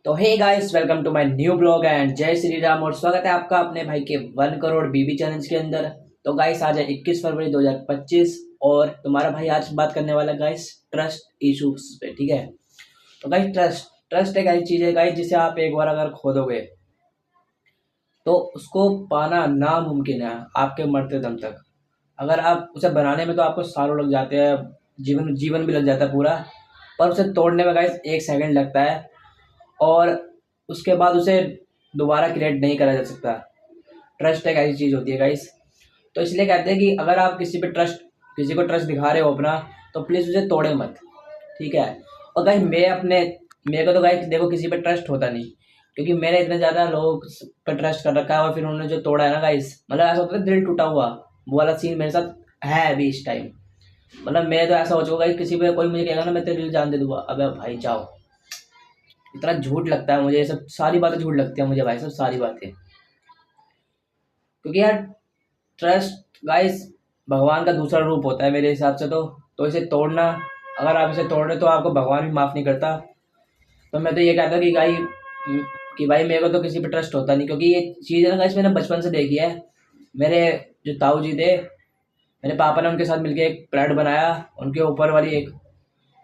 तो hey guys, welcome to my new blog and जय श्री राम। और स्वागत है आपका अपने भाई के 1 करोड़ बीबी चैलेंज के अंदर। तो गाइस, आज है 21 फरवरी 2025 और तुम्हारा भाई आज बात करने वाला गाइस ट्रस्ट इशूज पे। ठीक है, तो गाइस ट्रस्ट ट्रस्ट एक ऐसी चीज़ है गाइस जिसे आप एक बार अगर खो दोगे तो उसको पाना नामुमकिन है आपके मरते दम तक। अगर आप उसे बनाने में तो आपको सालों लग जाते हैं, जीवन जीवन भी लग जाता है पूरा, पर उसे तोड़ने में गाइस 1 सेकंड लगता है। और उसके बाद उसे दोबारा क्रिएट नहीं करा जा सकता। ट्रस्ट एक ऐसी चीज़ होती है गाइस। तो इसलिए कहते हैं कि अगर आप किसी को ट्रस्ट दिखा रहे हो अपना, तो प्लीज़ उसे तोड़े मत। ठीक है। और गाइस मेरे को तो गाइस देखो किसी पे ट्रस्ट होता नहीं, क्योंकि मैंने इतने ज़्यादा लोगों पे ट्रस्ट कर रखा है और फिर उन्होंने जो तोड़ा है ना गाइस, मतलब ऐसा होता है दिल टूटा हुआ, वो वाला सीन मेरे साथ है अभी इस टाइम। मतलब मैं तो ऐसा हो चुका है, किसी पे कोई मुझे कहेगा ना मैं तेरे दिल जान दे दूंगा, अबे भाई जाओ। इतना झूठ लगता है मुझे, ये सब सारी बातें झूठ लगती है मुझे भाई, सब सारी बातें। क्योंकि यार ट्रस्ट गाइस भगवान का दूसरा रूप होता है मेरे हिसाब से। तो इसे तोड़ना, अगर आप इसे तोड़ रहे तो आपको भगवान भी माफ़ नहीं करता। तो मैं तो ये कहता कि भाई मेरे को तो किसी पे ट्रस्ट होता नहीं, क्योंकि ये चीज़ है ना गाइस मैंने बचपन से देखी है। मेरे जो ताऊ जी थे, मेरे पापा ने उनके साथ मिलके एक फ्लैट बनाया। उनके ऊपर वाली एक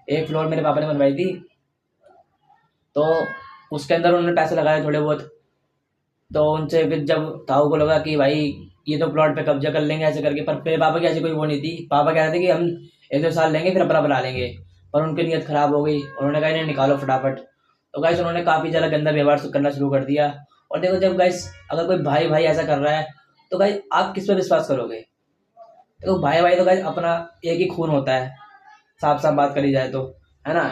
एक फ्लोर मेरे पापा ने बनवाई थी। तो उसके अंदर उन्होंने पैसे लगाए थोड़े बहुत। तो उनसे फिर जब ताऊ को लगा कि भाई ये तो प्लॉट पे कब्जा कर लेंगे ऐसे करके, पर मेरे पापा की ऐसी कोई वो नहीं थी। पापा कह रहे थे कि हम 1-2 साल लेंगे फिर अपना बना लेंगे। पर उनकी नीयत खराब हो गई, उन्होंने कहा इन्हें निकालो फटाफट। तो गाइस उन्होंने काफ़ी ज़्यादा गंदा व्यवहार करना शुरू कर दिया। और देखो जब गाइस अगर कोई भाई भाई ऐसा कर रहा है, तो गाइस आप किस पर विश्वास करोगे? देखो भाई भाई तो गाइस अपना एक ही खून होता है, साफ साफ बात करी जाए तो, है ना।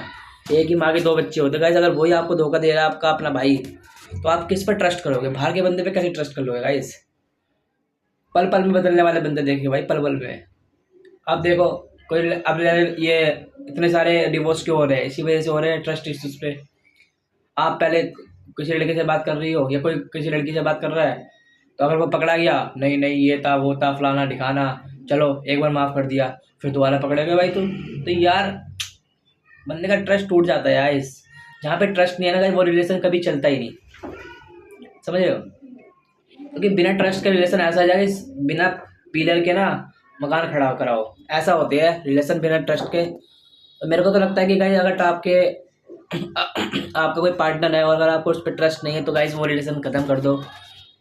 एक ही माँ के 2 बच्चे होते हैं गाइस। अगर वही आपको धोखा दे रहा है आपका अपना भाई, तो आप किस पर ट्रस्ट करोगे? बाहर के बंदे पे कैसे ट्रस्ट कर लोगे गाइस? पल पल में बदलने वाले बंदे देखिए भाई, पल पल में। अब देखो कोई अब ये इतने सारे डिवोर्स क्यों हो रहे हैं? इसी वजह से हो रहे हैं, ट्रस्ट इश्यूज पे। आप पहले किसी लड़के से बात कर रही हो या कोई किसी लड़की से बात कर रहा है, तो अगर वो पकड़ा गया, नहीं नहीं ये था वो था फलाना ढिकाना, चलो एक बार माफ़ कर दिया, फिर दोबारा पकड़ेगा भाई तुम, तो यार बंदे का ट्रस्ट टूट जाता है यार। इस जहाँ पे ट्रस्ट नहीं है ना गाइस, वो रिलेशन कभी चलता ही नहीं, समझ रहे हो। क्योंकि बिना ट्रस्ट के रिलेशन ऐसा है जाए, बिना पिलर के ना मकान खड़ा कराओ, ऐसा होते हैं रिलेशन बिना ट्रस्ट के। तो मेरे को तो लगता है कि गाइस अगर आपके आपका कोई पार्टनर है और अगर आपको उस पर ट्रस्ट नहीं है, तो गाइस वो रिलेशन ख़त्म कर दो,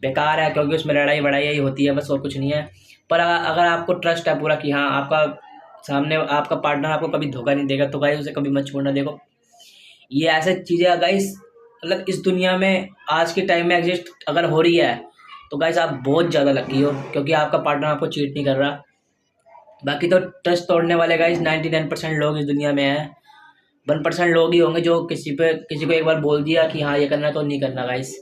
बेकार है। क्योंकि उसमें लड़ाई वड़ाई ही होती है बस, और कुछ नहीं है। पर अगर आपको ट्रस्ट है पूरा कि हाँ आपका सामने आपका पार्टनर आपको कभी धोखा नहीं देगा, तो गाइस उसे कभी मत छोड़ना। देखो ये ऐसे चीज़ें गाइस, मतलब इस दुनिया में आज के टाइम में एग्जिस्ट अगर हो रही है, तो गाइस आप बहुत ज़्यादा लकी हो, क्योंकि आपका पार्टनर आपको चीट नहीं कर रहा। बाकी तो ट्रस्ट तोड़ने वाले गाइस 99% लोग इस दुनिया में हैं। 1% लोग ही होंगे जो किसी को एक बार बोल दिया कि हाँ ये करना है तो नहीं करना गाइस।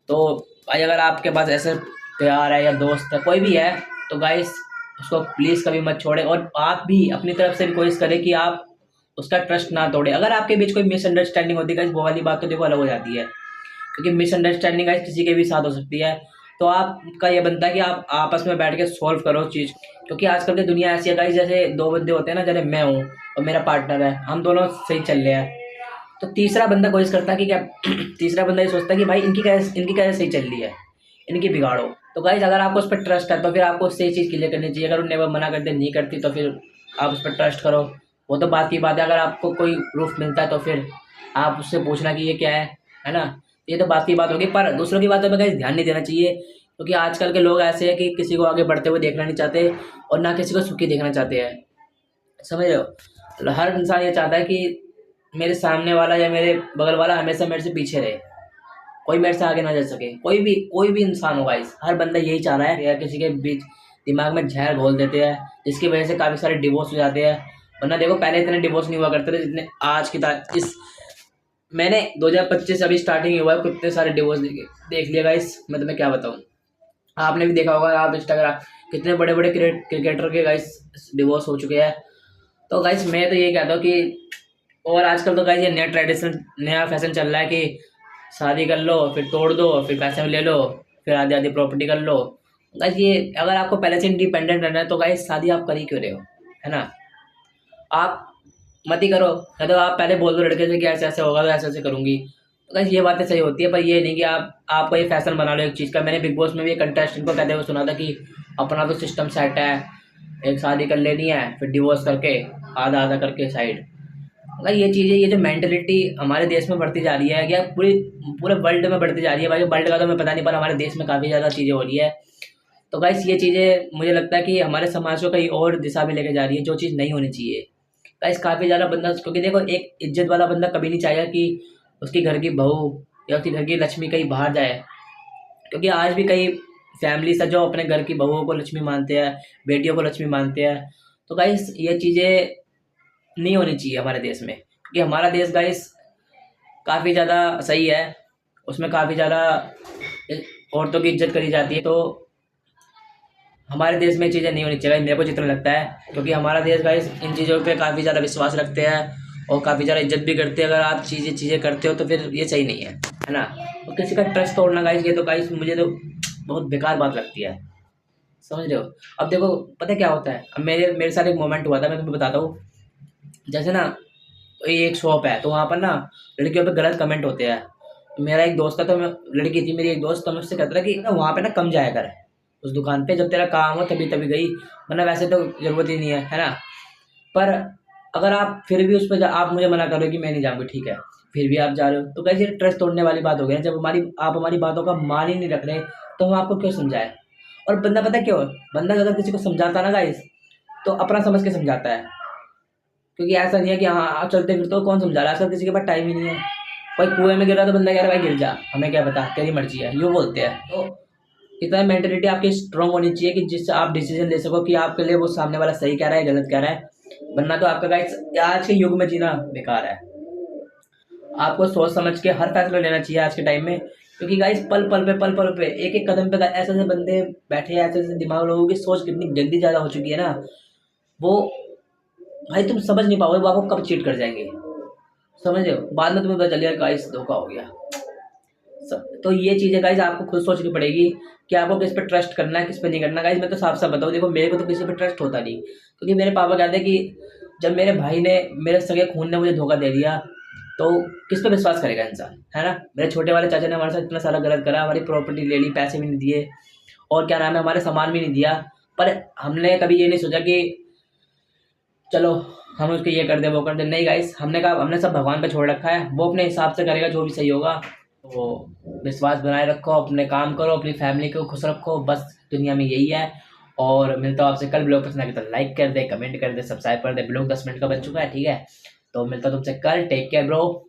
तो भाई अगर आपके पास ऐसे प्यार है या दोस्त है कोई भी है, तो गाइस उसको प्लीज़ कभी मत छोड़े। और आप भी अपनी तरफ से भी कोशिश करें कि आप उसका ट्रस्ट ना तोड़े। अगर आपके बीच कोई मिसअंडरस्टैंडिंग होती है गाइस, वो वाली बात तो देखो अलग हो जाती है, क्योंकि मिसअंडरस्टैंडिंग गाइस किसी के भी साथ हो सकती है। तो आपका ये बनता है कि आप आपस में बैठ के सॉल्व करो चीज़। क्योंकि आजकल की दुनिया ऐसी है गाइस, जैसे 2 बंदे होते हैं ना, जैसे मैं हूँ और मेरा पार्टनर है, हम दोनों सही चल रहे हैं, तो तीसरा बंदा कोशिश करता है कि क्या तीसरा बंदा ये सोचता है कि भाई इनकी कैसे सही चल रही है, इनकी बिगाड़ो। तो गाइज अगर आपको उस पर ट्रस्ट है तो फिर आपको उससे ये चीज़ क्लियर करनी चाहिए। अगर उन्हें वो मना कर दे नहीं करती, तो फिर आप उस पर ट्रस्ट करो, वो तो बात की बात है। अगर आपको कोई प्रूफ मिलता है तो फिर आप उससे पूछना कि ये क्या है ना। ये तो बात की बात होगी, पर दूसरों की बातों पर गाइज ध्यान नहीं देना चाहिए, क्योंकि आजकल के लोग ऐसे हैं कि किसी को आगे बढ़ते हुए देखना नहीं चाहते और ना किसी को सुखी देखना चाहते हैं, समझ रहे हो। हर इंसान ये चाहता है कि मेरे सामने वाला या मेरे बगल वाला हमेशा मेरे से पीछे रहे, कोई मेरे से आगे ना जा सके। कोई भी इंसान होगा, इस हर बंदा यही चाह रहा है। या किसी के बीच दिमाग में जहर घोल देते हैं, जिसकी वजह से काफ़ी सारे डिवोर्स हो जाते हैं। वरना देखो पहले इतने डिवोर्स नहीं हुआ करते थे जितने आज की इस मैंने 2025 अभी स्टार्टिंग ही हुआ है, कितने सारे डिवोर्स देख लिया गाइस, मैं तुम्हें क्या बताऊँ। आपने भी देखा होगा, आप इंस्टाग्राम कितने बड़े बड़े क्रिकेटर के गाइस डिवोर्स हो चुके हैं। तो गाइस मैं तो ये कहता हूँ कि, और आजकल तो गाइस ये नया फैशन चल रहा है कि शादी कर लो फिर तोड़ दो फिर पैसे में ले लो, फिर आधी आधी प्रॉपर्टी कर लो। गाइस ये अगर आपको पहले से इंडिपेंडेंट रहना है, तो गाइस शादी आप कर ही क्यों रहे हो, है ना। आप मत ही करो, या तो आप पहले बोल दो लड़के से कि ऐसे ऐसे होगा तो ऐसे ऐसे करूँगी, तो गाइस ये बातें सही होती है, पर ये नहीं कि आपको ये फैशन बना लो एक चीज़ का। मैंने बिग बॉस में भी एक कंटेस्टेंट को कहते हुए सुना था कि अपना तो सिस्टम सेट है, एक शादी कर लेनी है, फिर डिवोर्स करके आधा आधा करके साइड। मतलब ये चीज़ें, ये जो मेंटेलिटी हमारे देश में बढ़ती जा रही है, या पूरे वर्ल्ड में बढ़ती जा रही है भाई। वर्ल्ड का तो मैं पता नहीं, पर हमारे देश में काफ़ी ज़्यादा चीज़ें हो रही है। तो गाइस ये चीज़ें मुझे लगता है कि हमारे समाज को कहीं और दिशा में लेके जा रही है, जो चीज़ नहीं होनी चाहिए। गाइस काफ़ी ज़्यादा बंदा, क्योंकि देखो एक इज्जत वाला बंदा कभी नहीं चाहेगा कि उसकी घर की बहू या उसकी घर की लक्ष्मी कहीं बाहर जाए। क्योंकि आज भी कई फैमिलीज है जो अपने घर की बहुओं को लक्ष्मी मानते हैं, बेटियों को लक्ष्मी मानते हैं। तो गाइस ये चीज़ें नहीं होनी चाहिए हमारे देश में, क्योंकि हमारा देश गाइस काफ़ी ज़्यादा सही है। उसमें काफ़ी ज़्यादा औरतों की इज्जत करी जाती है। तो हमारे देश में ये चीज़ें नहीं होनी चाहिए मेरे को जितना लगता है, क्योंकि हमारा देश गाइस इन चीज़ों पे काफ़ी ज़्यादा विश्वास रखते हैं और काफ़ी ज़्यादा इज्जत भी करते हैं। अगर आप चीज़ें करते हो तो फिर ये सही नहीं है ना। तो किसी का ट्रस्ट तोड़ना गाइस, ये तो गाइस मुझे तो बहुत बेकार बात लगती है, समझ रहे हो। अब देखो पता है क्या होता है, अब मेरे मेरे साथ एक मोमेंट हुआ था, मैं तुम्हें बताता हूँ। जैसे ना ये एक शॉप है, तो वहाँ पर ना लड़कियों पे गलत कमेंट होते हैं। तो मेरा एक दोस्त था, तो मैं, लड़की थी मेरी एक दोस्त, तो मैं उससे कहता था कि ना वहाँ पे ना कम जाया कर उस दुकान पे, जब तेरा काम हो तभी तभी गई, वरना वैसे तो ज़रूरत ही नहीं है ना। पर अगर आप फिर भी उस पर आप मुझे मना कर रहे हो कि मैं नहीं जाऊँगी, ठीक है, फिर भी आप जा रहे हो, तो कैसे ट्रस्ट तोड़ने वाली बात हो गई ना। जब आप हमारी बातों का मान ही नहीं रख रहे, तो हम आपको क्यों समझाएं। और बंदा पता है क्यों, बंदा अगर किसी को समझाता है ना गाइस, तो अपना समझ के समझाता है। क्योंकि ऐसा नहीं है कि हाँ आप चलते फिरते हो, कौन समझा रहा है, आजकल किसी के पास टाइम ही नहीं है। भाई कुएं में गिरा तो बंदा कह रहा है भाई गिर जा, हमें क्या पता, तेरी मर्जी है, यूँ बोलते हैं। तो इतना मेंटेलिटी आपकी स्ट्रांग होनी चाहिए कि जिससे आप डिसीजन ले सको कि आपके लिए वो सामने वाला सही कह रहा है गलत कह रहा है। वरना तो आपका गाइस आज के युग में जीना बेकार है। आपको सोच समझ के हर फैसला लेना चाहिए आज के टाइम में, क्योंकि गाइस पल पल पे एक एक कदम पे ऐसे ऐसे बंदे बैठे हैं, ऐसे ऐसे दिमाग, लोगों की सोच कितनी गंदी ज़्यादा हो चुकी है ना। वो भाई तुम समझ नहीं पाओगे वो आपको कब चीट कर जाएंगे, समझ रहे हो। बाद में तुम्हें पता चलेगा गाइस धोखा हो गया। तो ये चीज़ें गाइस आपको खुद सोचनी पड़ेगी कि आपको किस पे ट्रस्ट करना है, किस पे नहीं करना। गाइस मैं तो साफ साफ बताऊँ, देखो मेरे को तो किसी पे ट्रस्ट होता नहीं, क्योंकि मेरे पापा कहते हैं कि जब मेरे भाई ने, मेरे सगे खून ने मुझे धोखा दे दिया, तो किस पे विश्वास करेगा इंसान, है ना। मेरे छोटे वाले चाचा ने हमारे साथ इतना सारा गलत करा, हमारी प्रॉपर्टी ले ली, पैसे भी नहीं दिए, और क्या नाम है, हमारे सामान भी नहीं दिया। पर हमने कभी ये नहीं सोचा कि चलो हम उसको ये कर दे वो कर दे, नहीं गाइस, हमने कहा हमने सब भगवान पे छोड़ रखा है, वो अपने हिसाब से करेगा जो भी सही होगा। तो विश्वास बनाए रखो, अपने काम करो, अपनी फैमिली को खुश रखो, बस दुनिया में यही है। और मिलता हूँ आपसे कल। ब्लॉग पसंद आए तो लाइक कर दे, कमेंट कर दे, सब्सक्राइब कर दे। ब्लॉग 10 मिनट का बन चुका है, ठीक है। तो मिलता हूँ तुमसे कल, टेक केयर ब्रो।